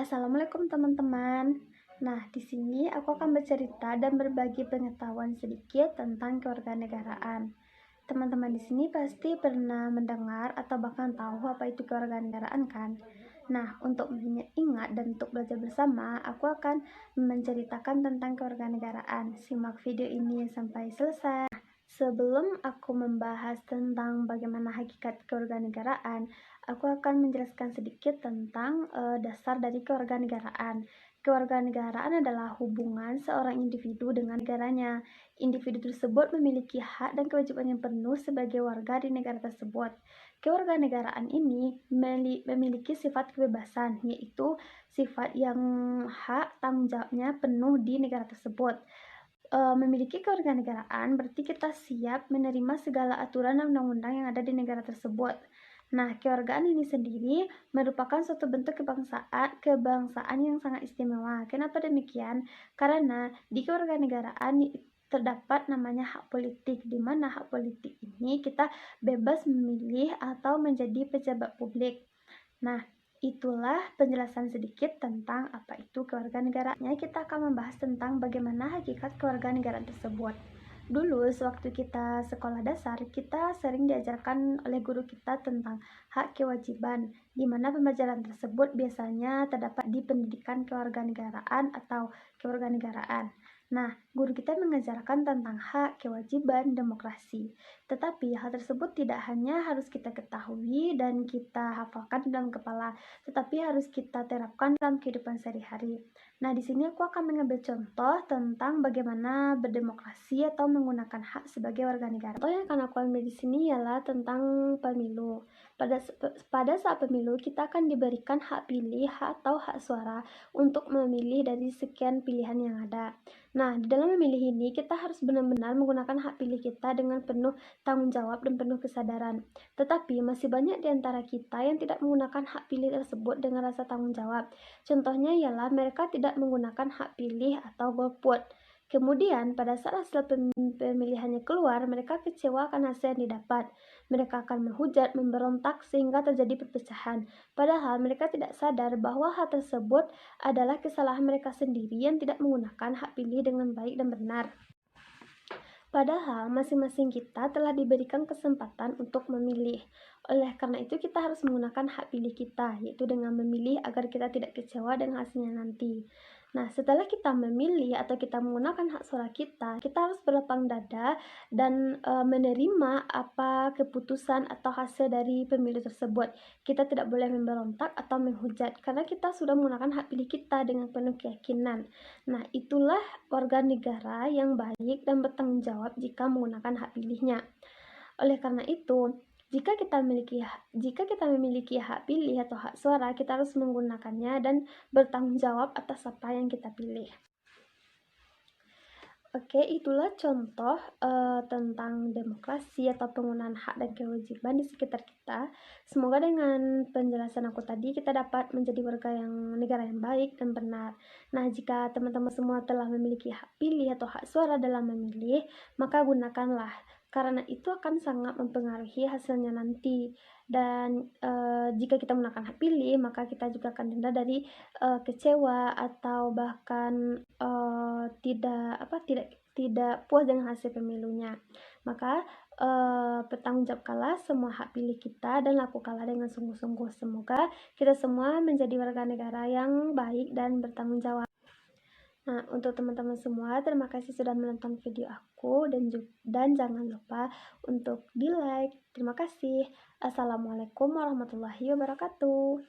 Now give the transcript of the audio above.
Assalamualaikum teman-teman. Nah, di sini aku akan bercerita dan berbagi pengetahuan sedikit tentang kewarganegaraan. Teman-teman di sini pasti pernah mendengar atau bahkan tahu apa itu kewarganegaraan kan? Nah, untuk mengingat dan untuk belajar bersama, aku akan menceritakan tentang kewarganegaraan. Simak video ini sampai selesai. Sebelum aku membahas tentang bagaimana hakikat kewarganegaraan, aku akan menjelaskan sedikit tentang dasar dari kewarganegaraan. Kewarganegaraan adalah hubungan seorang individu dengan negaranya. Individu tersebut memiliki hak dan kewajiban yang penuh sebagai warga di negara tersebut. Kewarganegaraan ini memiliki sifat kebebasan, yaitu sifat yang hak tanggung jawabnya penuh di negara tersebut. Memiliki kewarganegaraan berarti kita siap menerima segala aturan dan undang-undang yang ada di negara tersebut. Nah, kewargaan ini sendiri merupakan suatu bentuk kebangsaan yang sangat istimewa. Kenapa demikian? Karena di kewarganegaraan terdapat namanya hak politik, di mana hak politik ini kita bebas memilih atau menjadi pejabat publik. Nah, itulah penjelasan sedikit tentang apa itu kewarganegaraannya. Kita akan membahas tentang bagaimana hakikat kewarganegaraan tersebut. Dulu, sewaktu kita sekolah dasar, kita sering diajarkan oleh guru kita tentang hak kewajiban, di mana pembelajaran tersebut biasanya terdapat di pendidikan kewarganegaraan atau kewarganegaraan. Nah, guru kita mengajarkan tentang hak, kewajiban, demokrasi. Tetapi hal tersebut tidak hanya harus kita ketahui dan kita hafalkan dalam kepala, tetapi harus kita terapkan dalam kehidupan sehari-hari. Nah, di sini aku akan mengambil contoh tentang bagaimana berdemokrasi atau menggunakan hak sebagai warga negara. Contoh yang akan aku ambil di sini ialah tentang pemilu. Pada saat pemilu, kita akan diberikan hak pilih atau hak suara untuk memilih dari sekian pilihan yang ada. Nah, di dalam memilih ini, kita harus benar-benar menggunakan hak pilih kita dengan penuh tanggung jawab dan penuh kesadaran. Tetapi, masih banyak di antara kita yang tidak menggunakan hak pilih tersebut dengan rasa tanggung jawab. Contohnya ialah mereka tidak menggunakan hak pilih atau golput. Kemudian, pada saat hasil pemilihannya keluar, mereka kecewa akan hasil yang didapat. Mereka akan menghujat, memberontak, sehingga terjadi perpecahan. Padahal mereka tidak sadar bahwa hal tersebut adalah kesalahan mereka sendiri yang tidak menggunakan hak pilih dengan baik dan benar. Padahal masing-masing kita telah diberikan kesempatan untuk memilih. Oleh karena itu kita harus menggunakan hak pilih kita, yaitu dengan memilih agar kita tidak kecewa dengan hasilnya nanti. Nah, setelah kita memilih atau kita menggunakan hak suara kita harus berlapang dada dan menerima apa keputusan atau hasil dari pemilu tersebut. Kita tidak boleh memberontak atau menghujat karena kita sudah menggunakan hak pilih kita dengan penuh keyakinan. Nah, itulah warga negara yang baik dan bertanggung jawab jika menggunakan hak pilihnya. Oleh karena itu, jika kita memiliki hak pilih atau hak suara, kita harus menggunakannya dan bertanggung jawab atas apa yang kita pilih. Oke, itulah contoh tentang demokrasi atau penggunaan hak dan kewajiban di sekitar kita. Semoga dengan penjelasan aku tadi kita dapat menjadi negara yang baik dan benar. Nah, jika teman-teman semua telah memiliki hak pilih atau hak suara dalam memilih, maka gunakanlah. Karena itu akan sangat mempengaruhi hasilnya nanti. Dan jika kita menggunakan hak pilih, maka kita juga akan denda dari kecewa atau bahkan tidak puas dengan hasil pemilunya. Maka pertanggungjawabkanlah semua hak pilih kita dan lakukanlah dengan sungguh-sungguh. Semoga kita semua menjadi warga negara yang baik dan bertanggung jawab. Nah, untuk teman-teman semua, terima kasih sudah menonton video aku dan jangan lupa untuk di-like. Terima kasih. Assalamualaikum warahmatullahi wabarakatuh.